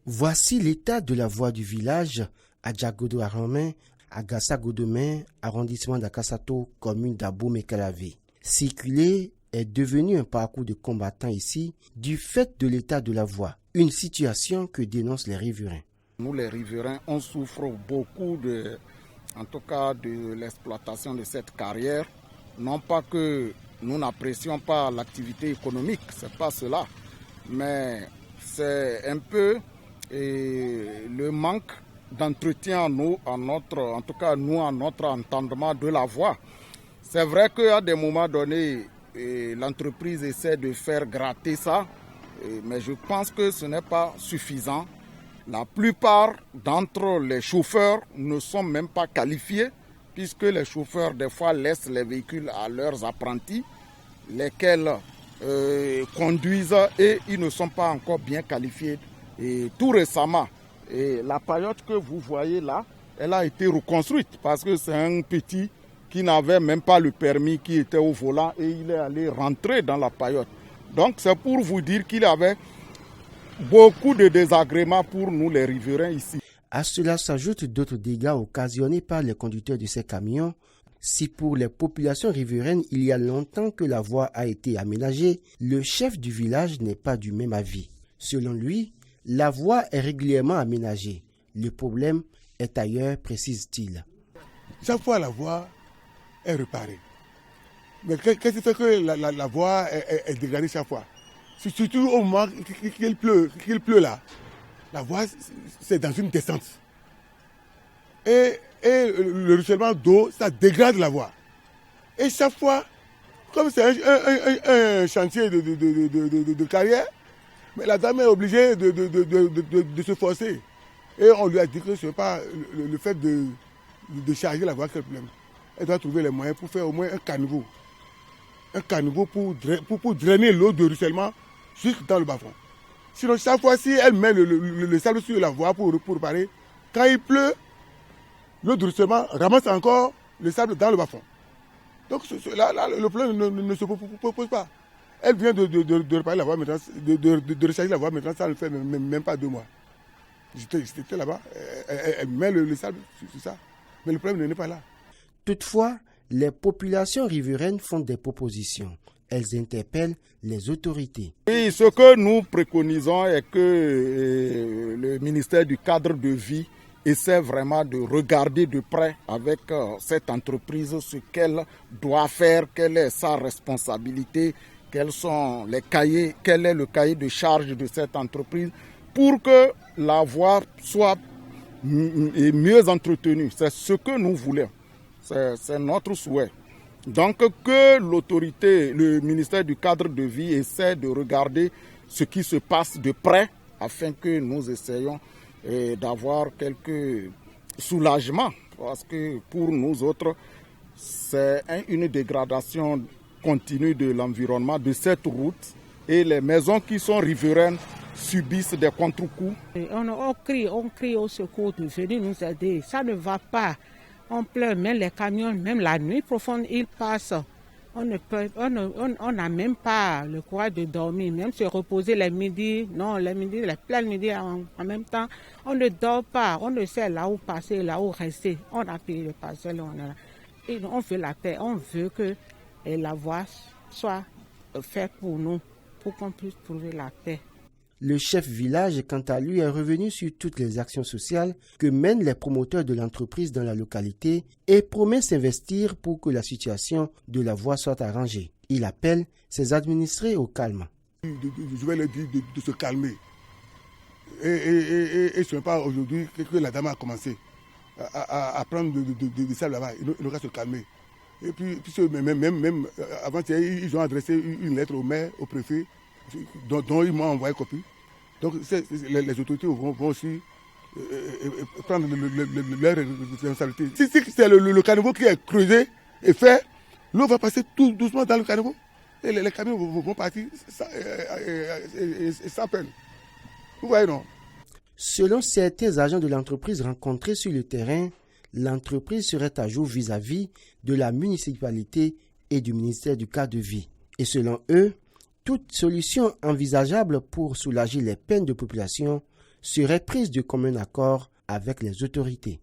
Voici l'état de la voie du village à Djagodo-Aramé, à Gassa-Godomé, arrondissement d'Akasato, commune d'Abomey-Calavé. Circuler est devenu un parcours de combattants ici du fait de l'état de la voie, une situation que dénoncent les riverains. Nous les riverains, on souffre beaucoup de l'exploitation de cette carrière. Non pas que nous n'apprécions pas l'activité économique, c'est pas cela, mais c'est un peu le manque d'entretien à notre entendement de la voie. C'est vrai qu'à des moments donnés, l'entreprise essaie de faire gratter ça, mais je pense que ce n'est pas suffisant. La plupart d'entre les chauffeurs ne sont même pas qualifiés, puisque les chauffeurs des fois laissent les véhicules à leurs apprentis, lesquels conduisent et ils ne sont pas encore bien qualifiés. Et tout récemment, la paillote que vous voyez là, elle a été reconstruite parce que c'est un petit qui n'avait même pas le permis qui était au volant et il est allé rentrer dans la paillote. Donc c'est pour vous dire qu'il y avait beaucoup de désagréments pour nous les riverains ici. À cela s'ajoutent d'autres dégâts occasionnés par les conducteurs de ces camions. Si pour les populations riveraines, il y a longtemps que la voie a été aménagée, le chef du village n'est pas du même avis. Selon lui, la voie est régulièrement aménagée. Le problème est ailleurs, précise-t-il. Chaque fois, la voie est réparée. Mais qu'est-ce qui fait que la voie est dégradée chaque fois? Surtout au moment qu'il pleut là. La voie, c'est dans une descente. Et le ruissellement d'eau, ça dégrade la voie. Et chaque fois, comme c'est un chantier de carrière, mais la dame est obligée de se forcer. Et on lui a dit que ce n'est pas le fait de charger la voie qui est le problème. Elle doit trouver les moyens pour faire au moins un caniveau. Un caniveau pour drainer l'eau de ruissellement jusque dans le bas-fond. Sinon, chaque fois, si elle met le sable sur la voie pour réparer, quand il pleut, l'eau de ruissellement ramasse encore le sable dans le bas-fond. Donc là, le problème ne se pose pas. Elle vient de réparer la voie maintenant, de recharger la voie maintenant, ça ne fait même pas 2 mois. J'étais là-bas, elle met le sable sur ça, mais le problème n'est pas là. Toutefois, les populations riveraines font des propositions. Elles interpellent les autorités. Et ce que nous préconisons est que le ministère du cadre de vie essaie vraiment de regarder de près avec cette entreprise ce qu'elle doit faire, quelle est sa responsabilité, quels sont les cahiers, quel est le cahier de charge de cette entreprise pour que la voie soit mieux entretenue. C'est ce que nous voulons, c'est notre souhait. Donc que l'autorité, le ministère du cadre de vie essaie de regarder ce qui se passe de près afin que nous essayions d'avoir quelques soulagements. Parce que pour nous autres, c'est une dégradation continue de l'environnement de cette route et les maisons qui sont riveraines subissent des contre-coups. On crie au secours de venir nous aider. Ça ne va pas. On pleure, même les camions, même la nuit profonde, ils passent. On n'a même pas le courage de dormir, même se reposer les midis. Non, les pleins midis en même temps. On ne dort pas, on ne sait là où passer, là où rester. On a payé le parcelle, on est là. Et on veut la paix, on veut que la voie soit faite pour nous, pour qu'on puisse trouver la paix. Le chef village, quant à lui, est revenu sur toutes les actions sociales que mènent les promoteurs de l'entreprise dans la localité et promet s'investir pour que la situation de la voie soit arrangée. Il appelle ses administrés au calme. Je vais leur dire de se calmer. Et ce n'est pas aujourd'hui que la dame a commencé à prendre de sable là-bas. Il devra se calmer. Et puis même avant, ils ont adressé une lettre au maire, au préfet, dont ils m'ont envoyé copie. Donc les autorités vont aussi prendre leur responsabilité. Si c'est le caniveau qui est creusé et fait, l'eau va passer tout doucement dans le caniveau et les camions vont partir sans peine. Vous voyez, non? Selon certains agents de l'entreprise rencontrés sur le terrain, l'entreprise serait à jour vis-à-vis de la municipalité et du ministère du cadre de vie. Et selon eux, toute solution envisageable pour soulager les peines de population serait prise de commun accord avec les autorités.